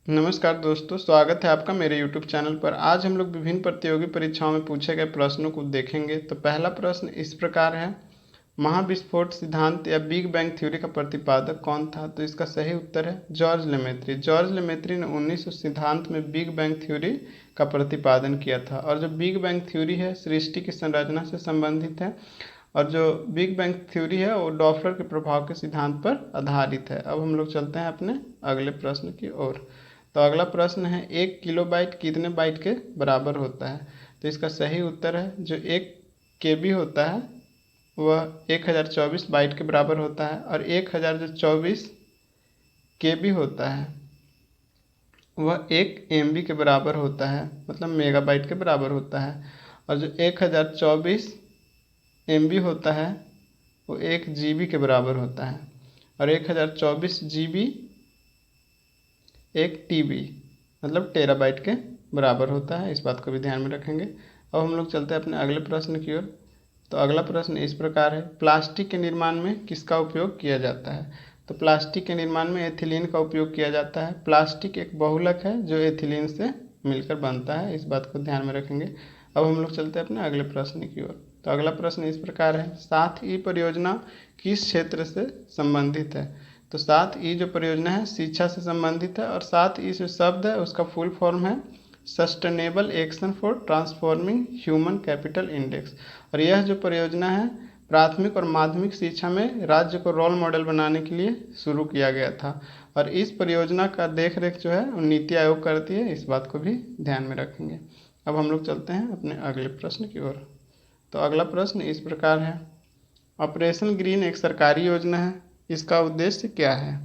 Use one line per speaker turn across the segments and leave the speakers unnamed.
नमस्कार दोस्तों, स्वागत है आपका मेरे YouTube चैनल पर। आज हम लोग विभिन्न प्रतियोगी परीक्षाओं में पूछे गए प्रश्नों को देखेंगे। तो पहला प्रश्न इस प्रकार है, महाविस्फोट सिद्धांत या बिग बैंग थ्योरी का प्रतिपादक कौन था? तो इसका सही उत्तर है जॉर्ज लेमेत्री। जॉर्ज लेमेत्री ने 1900 सिद्धांत में बिग बैंग थ्योरी का प्रतिपादन किया था। और जो बिग बैंग थ्योरी है सृष्टि की संरचना से संबंधित है, और जो बिग बैंग थ्योरी है वो डॉप्लर के प्रभाव के सिद्धांत पर आधारित है। अब हम लोग चलते हैं अपने अगले प्रश्न की ओर। तो अगला प्रश्न है, 1 किलोबाइट कितने बाइट के बराबर होता है? तो इसका सही उत्तर है जो 1 KB होता है वह 1024 बाइट के बराबर होता है, और 1024 KB होता है वह 1 MB के बराबर होता है, मतलब मेगाबाइट के बराबर होता है। और जो 1024 MB होता है वो 1 GB के बराबर होता है, और 1024 GB 1 TB मतलब टेराबाइट के बराबर होता है। इस बात को भी ध्यान में रखेंगे। अब हम लोग चलते हैं अपने अगले प्रश्न की ओर। तो अगला प्रश्न इस प्रकार है, प्लास्टिक के निर्माण में किसका उपयोग किया जाता है? तो प्लास्टिक के निर्माण में एथिलीन का उपयोग किया जाता है। प्लास्टिक एक बहुलक है जो एथिलीन से मिलकर बनता है, इस बात को ध्यान में रखेंगे। अब हम लोग चलते हैं अपने अगले प्रश्न की ओर। तो अगला प्रश्न इस प्रकार है, 7E परियोजना किस क्षेत्र से संबंधित है? तो 7E जो परियोजना है शिक्षा से संबंधित है, और 7E जो शब्द है उसका फुल फॉर्म है sustainable action for transforming human capital index. और यह जो परियोजना है प्राथमिक और माध्यमिक शिक्षा में राज्य को रोल मॉडल बनाने के लिए शुरू किया गया था। और इस परियोजना का देख रेख जो है नीति आयोग करती है, इस बात को भी ध्यान में रखेंगे। अब हम लोग चलते हैं अपने अगले प्रश्न की ओर। तो अगला प्रश्न इस प्रकार है, ऑपरेशन ग्रीन एक सरकारी योजना है, इसका उद्देश्य क्या है?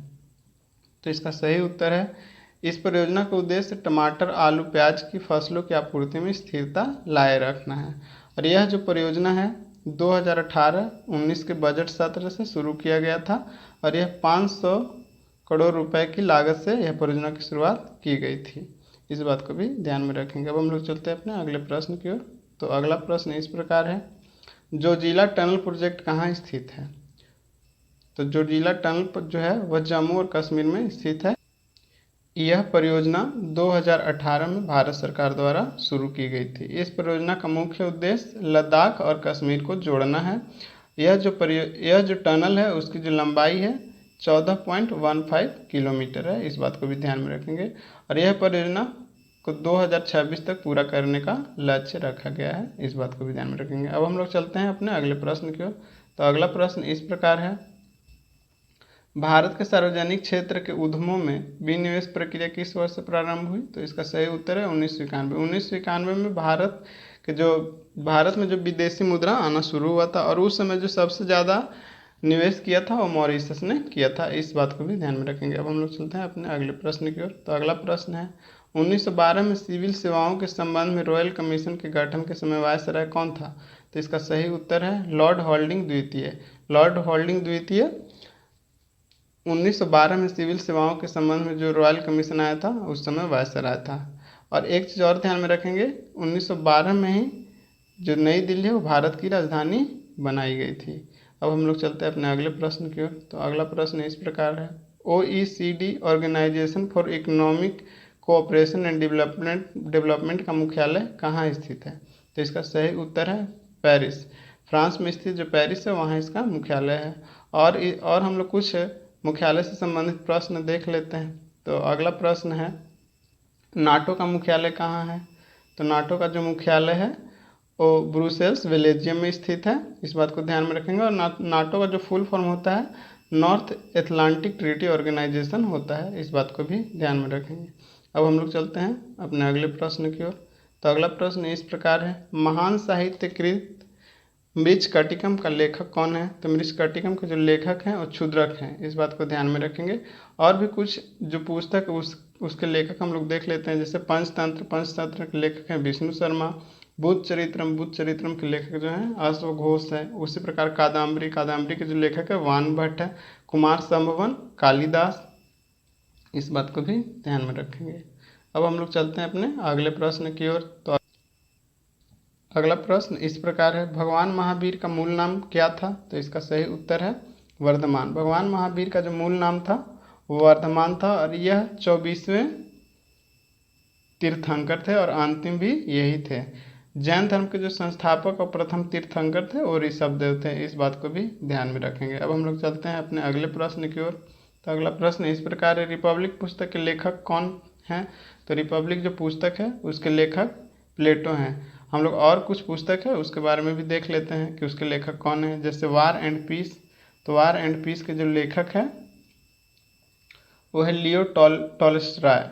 तो इसका सही उत्तर है, इस परियोजना का उद्देश्य टमाटर, आलू, प्याज की फसलों की आपूर्ति में स्थिरता लाए रखना है। और यह जो परियोजना है 2018-19 के बजट सत्र से शुरू किया गया था, और यह 500 करोड़ रुपए की लागत से यह परियोजना की शुरुआत की गई थी। इस बात को भी ध्यान में रखेंगे। अब हम लोग चलते हैं अपने अगले प्रश्न की ओर। तो अगला प्रश्न इस प्रकार है, जोजिला टनल प्रोजेक्ट कहाँ स्थित है? तो जोजिला टनल जो है वह जम्मू और कश्मीर में स्थित है। यह परियोजना 2018 में भारत सरकार द्वारा शुरू की गई थी। इस परियोजना का मुख्य उद्देश्य लद्दाख और कश्मीर को जोड़ना है। यह जो टनल है उसकी जो लंबाई है 14.15 किलोमीटर है, इस बात को भी ध्यान में रखेंगे। और यह परियोजना को 2026 तक पूरा करने का लक्ष्य रखा गया है, इस बात को भी ध्यान में रखेंगे। अब हम लोग चलते हैं अपने अगले प्रश्न की ओर। तो अगला प्रश्न इस प्रकार है, भारत के सार्वजनिक क्षेत्र के उद्यमों में विनिवेश प्रक्रिया किस वर्ष से प्रारंभ हुई? तो इसका सही उत्तर है 1991। 1991 में भारत में जो विदेशी मुद्रा आना शुरू हुआ था, और उस समय जो सबसे ज़्यादा निवेश किया था वो मॉरिशस ने किया था, इस बात को भी ध्यान में रखेंगे। अब हम लोग चलते हैं अपने अगले प्रश्न की ओर। तो अगला प्रश्न है, 1912 में सिविल सेवाओं के संबंध में रॉयल कमीशन के गठन के समय वायसराय कौन था? तो इसका सही उत्तर है लॉर्ड हॉल्डिंग द्वितीय। लॉर्ड हॉल्डिंग द्वितीय 1912 में सिविल सेवाओं के संबंध में जो रॉयल कमीशन आया था उस समय वायसराय था। और एक चीज़ और ध्यान में रखेंगे, 1912 में ही जो नई दिल्ली है वो भारत की राजधानी बनाई गई थी। अब हम लोग चलते हैं अपने अगले प्रश्न की ओर। तो अगला प्रश्न इस प्रकार है, OECD organization for economic cooperation and development का मुख्यालय कहाँ स्थित है? तो इसका सही उत्तर है पेरिस। फ्रांस में स्थित जो पेरिस है वहाँ इसका मुख्यालय है। और हम लोग कुछ मुख्यालय से संबंधित प्रश्न देख लेते हैं। तो अगला प्रश्न है, नाटो का मुख्यालय कहाँ है? तो नाटो का जो मुख्यालय है वो ब्रुसेल्स बेल्जियम में स्थित है, इस बात को ध्यान में रखेंगे। और नाटो का जो फुल फॉर्म होता है नॉर्थ एटलांटिक ट्रीटी ऑर्गेनाइजेशन होता है, इस बात को भी ध्यान में रखेंगे। अब हम लोग चलते हैं अपने अगले प्रश्न की ओर। तो अगला प्रश्न इस प्रकार है, महान साहित्यकृत मृच्छकटिकम का लेखक कौन है? तो मृच्छकटिकम के जो लेखक हैं वो क्षुद्रक हैं, इस बात को ध्यान में रखेंगे। और भी कुछ जो पुस्तक उसके लेखक हम लोग देख लेते हैं, जैसे पंचतंत्र के लेखक हैं विष्णु शर्मा। बुद्ध चरित्रम के लेखक जो हैं अश्वघोष है। उसी प्रकार कादम्बरी के जो लेखक है वान भट्ट है। कुमार संभवन कालिदास, इस बात को भी ध्यान में रखेंगे। अब हम लोग चलते हैं अपने अगले प्रश्न की ओर। तो अगला प्रश्न इस प्रकार है, भगवान महावीर का मूल नाम क्या था? तो इसका सही उत्तर है वर्धमान। भगवान महावीर का जो मूल नाम था वो वर्धमान था, और यह 24वें तीर्थंकर थे और अंतिम भी यही थे। जैन धर्म के जो संस्थापक और प्रथम तीर्थंकर थे वो ऋषभदेव थे, इस बात को भी ध्यान में रखेंगे। अब हम लोग चलते हैं अपने अगले प्रश्न की ओर। तो अगला प्रश्न इस प्रकार है, रिपब्लिक पुस्तक के लेखक कौन हैं? तो रिपब्लिक जो पुस्तक है उसके लेखक प्लेटो हैं। हम लोग और कुछ पुस्तक है उसके बारे में भी देख लेते हैं कि उसके लेखक कौन हैं। जैसे वार एंड पीस, तो वार एंड पीस के जो लेखक है वो है लियो टॉल्स्टॉय।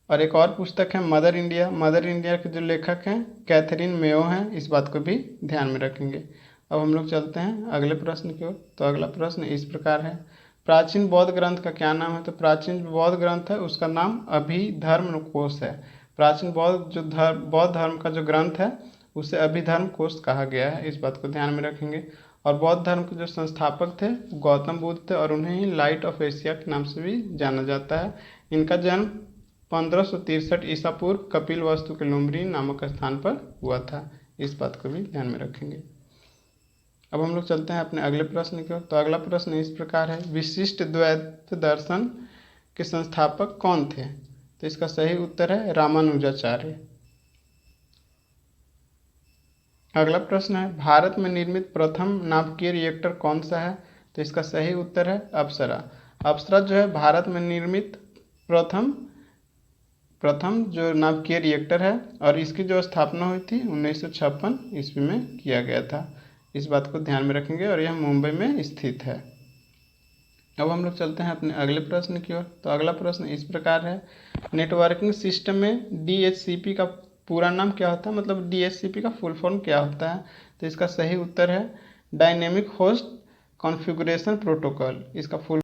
और एक और पुस्तक है मदर इंडिया, मदर इंडिया के जो लेखक हैं कैथरीन मेयो हैं, इस बात को भी ध्यान में रखेंगे। अब हम लोग चलते हैं अगले प्रश्न की ओर। तो अगला प्रश्न इस प्रकार है, प्राचीन बौद्ध ग्रंथ का क्या नाम है? तो प्राचीन बौद्ध ग्रंथ है उसका नाम अभिधर्म कोश है। प्राचीन बौद्ध धर्म का जो ग्रंथ है उसे अभिधर्म कोश कहा गया है, इस बात को ध्यान में रखेंगे। और बौद्ध धर्म के जो संस्थापक थे गौतम बुद्ध थे और उन्हें ही लाइट ऑफ एशिया के नाम से भी जाना जाता है। इनका जन्म 1563 ईसा पूर्व कपिलवस्तु के लुम्बिनी नामक स्थान पर हुआ था, इस बात को भी ध्यान में रखेंगे। अब हम लोग चलते हैं अपने अगले प्रश्न की ओर। तो अगला प्रश्न इस प्रकार है, विशिष्ट द्वैत दर्शन के संस्थापक कौन थे? तो इसका सही उत्तर है रामानुजाचार्य। अगला प्रश्न है, भारत में निर्मित प्रथम नाभिकीय रिएक्टर कौन सा है? तो इसका सही उत्तर है अप्सरा। अप्सरा जो है भारत में निर्मित प्रथम जो नाभिकीय रिएक्टर है और इसकी जो स्थापना हुई थी 1956 ईस्वी में किया गया था, इस बात को ध्यान में रखेंगे और यह मुंबई में स्थित है। अब हम लोग चलते हैं अपने अगले प्रश्न की ओर। तो अगला प्रश्न इस प्रकार है, नेटवर्किंग सिस्टम में DHCP का पूरा नाम क्या होता है? मतलब DHCP का फुल फॉर्म क्या होता है? तो इसका सही उत्तर है डायनेमिक होस्ट कॉन्फ़िगरेशन प्रोटोकॉल। इसका फुल